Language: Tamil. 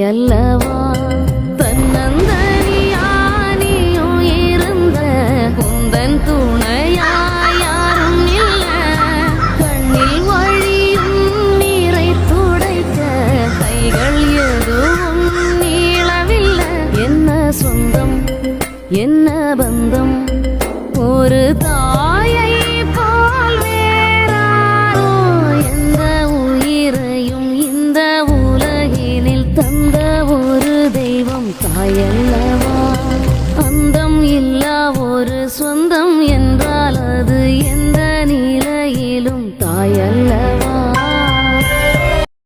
அல்லவா தன்னந்தனியானியும் இருந்த குந்தன் துணையா யாரும் இல்ல கண்ணில் வழியும் நீரை துடைக்க கைகள் எதுவும் நீளவில்லை என்ன சொந்தம் என்ன பந்தம் ஒரு